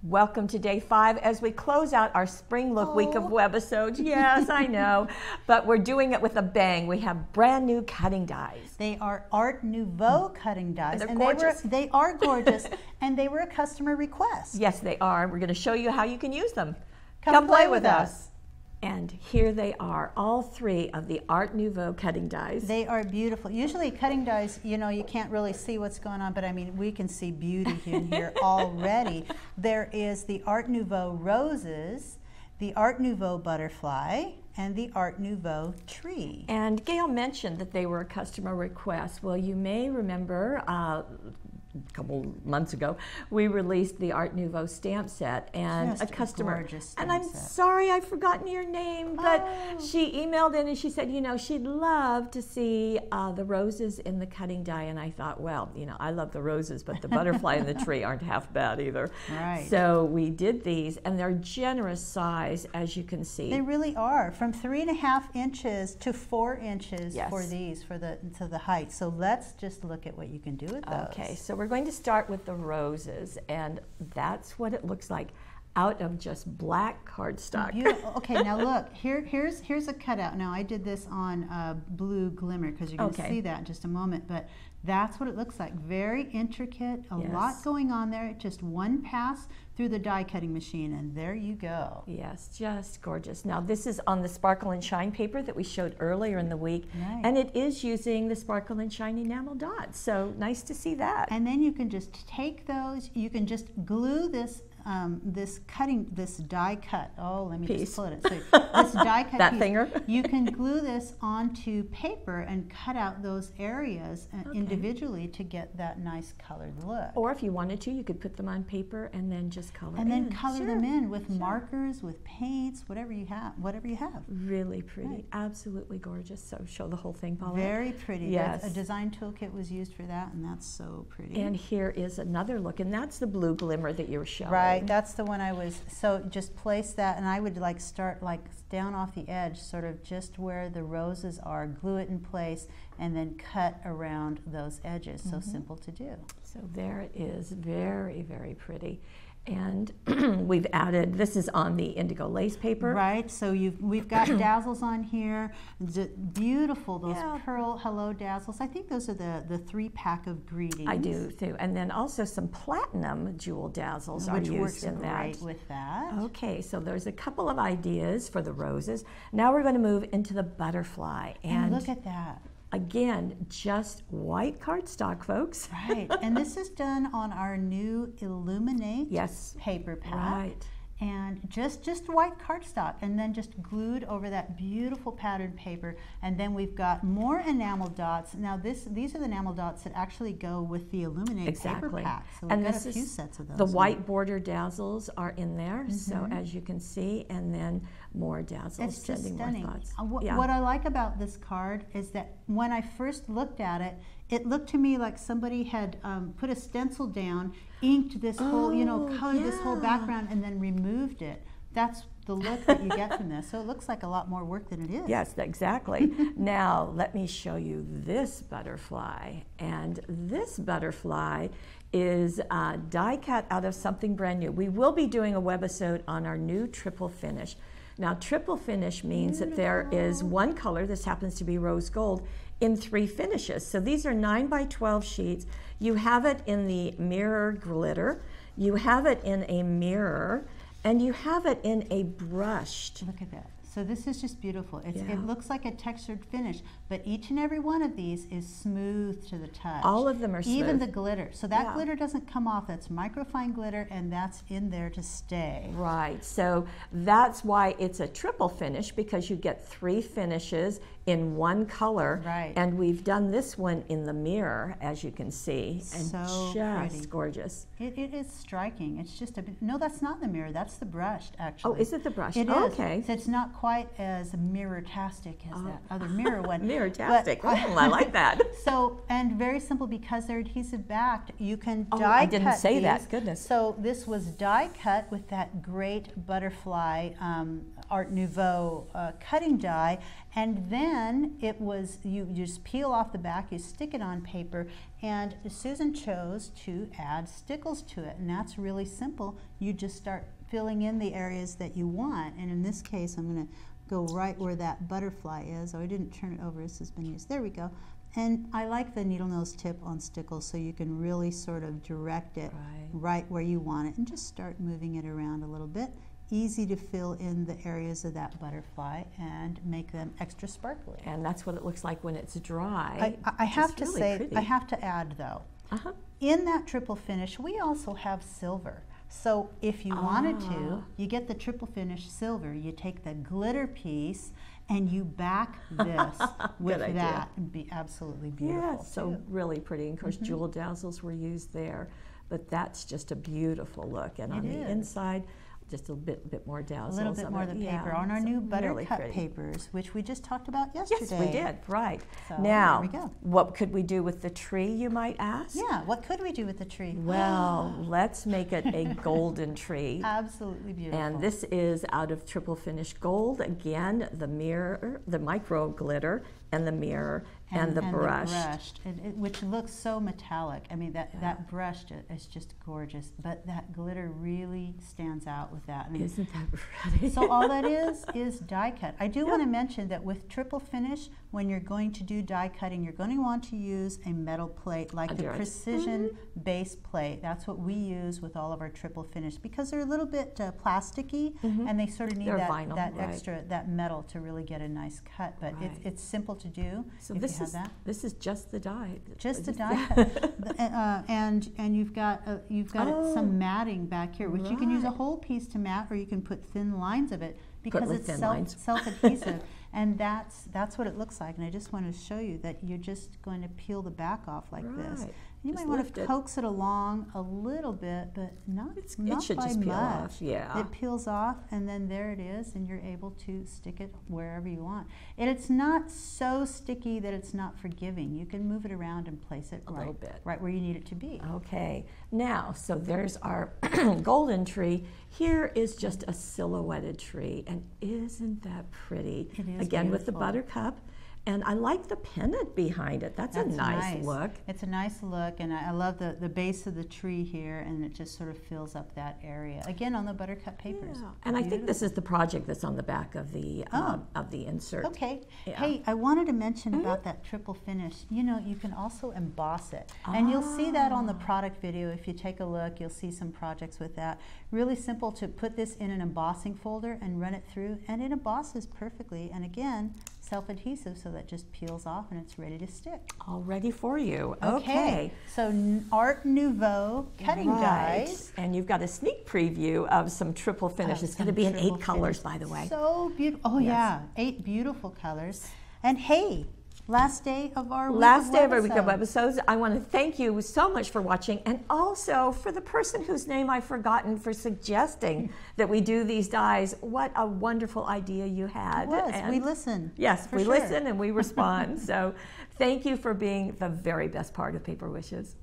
Welcome to day 5 as we close out our spring look week of Webisodes. Yes, I know, but we're doing it with a bang. We have brand new cutting dies. They are Art Nouveau cutting dies, and gorgeous. They are gorgeous, and they were a customer request. Yes, they are. We're going to show you how you can use them. Come play with us. And here they are, all 3 of the Art Nouveau cutting dies. They are beautiful. Usually cutting dies, you know, you can't really see what's going on, but I mean, we can see beauty in here already. There is the Art Nouveau Roses, the Art Nouveau Butterfly, and the Art Nouveau Tree. And Gail mentioned that they were a customer request. Well, you may remember a couple months ago, we released the Art Nouveau stamp set, and Just a customer, gorgeous and stamp I'm set. sorry I've forgotten your name, but she emailed in and she said, you know, she'd love to see the roses in the cutting die, and I thought, well, you know, I love the roses, but the butterfly and the tree aren't half bad either. Right. So we did these, and they're generous size, as you can see. They really are, from 3.5 inches to 4 inches Yes. for these, to the height. So let's just look at what you can do with those. Okay, so we're going to start with the roses, and that's what it looks like out of just black cardstock. Okay, now look, here's a cutout. Now I did this on blue glimmer because you're going to see that in just a moment, but that's what it looks like. Very intricate, a lot going on there. Just one pass through the die cutting machine, and there you go. Yes, just gorgeous. Now this is on the Sparkle and Shine paper that we showed earlier in the week, and it is using the Sparkle and Shine enamel dots, so nice to see that. And then you can just take those, you can just glue this this die cut. Oh, let me just pull it. So this die cut that piece, finger. You can glue this onto paper and cut out those areas individually to get that nice colored look. Or if you wanted to, you could put them on paper and then just color and then color them in with markers, with paints, whatever you have. Really pretty, absolutely gorgeous. So show the whole thing, Paula. Very pretty. Yes. A design toolkit was used for that, and that's so pretty. And here is another look, and that's the blue glimmer that you were showing. Right, that's the one I was, so just place that, and I would like start like down off the edge, sort of just where the roses are, glue it in place, and then cut around those edges. So simple to do. So there it is, very, very pretty. And we've added, this is on the indigo lace paper. Right, so we've got dazzles on here. Beautiful, those pearl hello dazzles. I think those are the 3-pack of greetings. I do too. And then also some platinum jewel dazzles are used in that. Which works great with that. Okay, so there's a couple of ideas for the roses. Now we're going to move into the butterfly. And look at that. Again, just white cardstock, folks. Right, and this is done on our new Illuminate paper pack. Right. And just white cardstock, and then just glued over that beautiful patterned paper. And then we've got more enamel dots. Now these are the enamel dots that actually go with the Illuminate paper pack. So we've got a few sets of those. The white border dazzles are in there, so as you can see, and then more dazzles. It's just stunning. More thoughts. What I like about this card is that when I first looked at it, it looked to me like somebody had put a stencil down, inked this whole, you know, colored this whole background, and then removed it. That's the look that you get from this. So it looks like a lot more work than it is. Yes, exactly. Now let me show you this butterfly. And this butterfly is die cut out of something brand new. We will be doing a webisode on our new triple finish. Now triple finish means that there is one color, this happens to be rose gold, in 3 finishes. So these are 9x12 sheets. You have it in the mirror glitter, you have it in a mirror, and you have it in a brushed. Look at that. So this is just beautiful. It looks like a textured finish, but each and every one of these is smooth to the touch. All of them are smooth. Even the glitter. So that glitter doesn't come off. That's microfine glitter, and that's in there to stay. Right. So that's why it's a triple finish, because you get 3 finishes in one color. Right. And we've done this one in the mirror, as you can see. And so just pretty. Gorgeous. It is striking. It's just no, that's not the mirror. That's the brushed, actually. Oh, is it the brushed? It is. Okay. So it's not quite as mirror-tastic as that other mirror one. Mirror-tastic. I like that. So, and very simple, because they're adhesive backed, you can die cut I didn't say these. that. Goodness. So this was die cut with that great butterfly Art Nouveau cutting die, and then it was, you just peel off the back, you stick it on paper, And Susan chose to add stickles to it, and that's really simple. You just start filling in the areas that you want, and in this case I'm going to go right where that butterfly is. Oh, I didn't turn it over, this has been used. There we go. And I like the needle nose tip on stickles, so you can really sort of direct it right where you want it, and just start moving it around a little bit. Easy to fill in the areas of that butterfly and make them extra sparkly. And that's what it looks like when it's dry. I have to really say, pretty. I have to add though, in that triple finish we also have silver. So if you wanted to, you get the triple finish silver, you take the glitter piece and you back this with that, and be absolutely beautiful. Yeah, so really pretty. And of course jewel dazzles were used there, but that's just a beautiful look. And on the inside, just a bit more dazzles. A little bit more of the paper on our new buttercup papers, which we just talked about yesterday. Yes, we did, right. So, now, there we go. What could we do with the tree, you might ask? Yeah, what could we do with the tree? Well, let's make it a golden tree. Absolutely beautiful. And this is out of triple finish gold. Again, the mirror, the micro glitter, and the mirror, and the brush. Which looks so metallic. I mean, that brush is just gorgeous, but that glitter really stands out with that. I mean, isn't that pretty? So all that is die cut. I do want to mention that with triple finish, when you're going to do die cutting, you're going to want to use a metal plate, like the precision base plate. That's what we use with all of our triple finish, because they're a little bit plasticky, and they sort of need that extra, that metal to really get a nice cut. But it's simple to do. So this is just the die. Just the die cut. And you've got some matting back here, which you can use a whole piece to mat, or you can put thin lines of it, because it's self-adhesive. And that's what it looks like. And I just wanted to show you that you're just going to peel the back off like this. You might want to coax it along a little bit, but not it should by just peel much. off. Yeah. It peels off, and then there it is, and you're able to stick it wherever you want. And it's not so sticky that it's not forgiving. You can move it around and place it right where you need it to be. Okay. Now, so there's our golden tree. Here is just a silhouetted tree, and isn't that pretty? It is Again, beautiful. With the buttercup. And I like the pennant behind it. That's a nice look. It's a nice look, and I love the base of the tree here, and it just sort of fills up that area. Again, on the buttercup papers. Yeah. And I think this is the project that's on the back of the insert. Okay. Yeah. Hey, I wanted to mention about that triple finish. You know, you can also emboss it, and you'll see that on the product video. If you take a look, you'll see some projects with that. Really simple to put this in an embossing folder and run it through, and it embosses perfectly. And again, self-adhesive, so that just peels off and it's ready to stick. All ready for you. Okay. So Art Nouveau cutting dies. And you've got a sneak preview of some triple finish. It's going to be in 8 colors, by the way. So beautiful. Oh yeah, 8 beautiful colors. And hey, last day of our week of Webisodes. I want to thank you so much for watching, and also for the person whose name I've forgotten for suggesting that we do these dies. What a wonderful idea you had. It was. We listen. Yes, we listen and we respond. So thank you for being the very best part of Paper Wishes.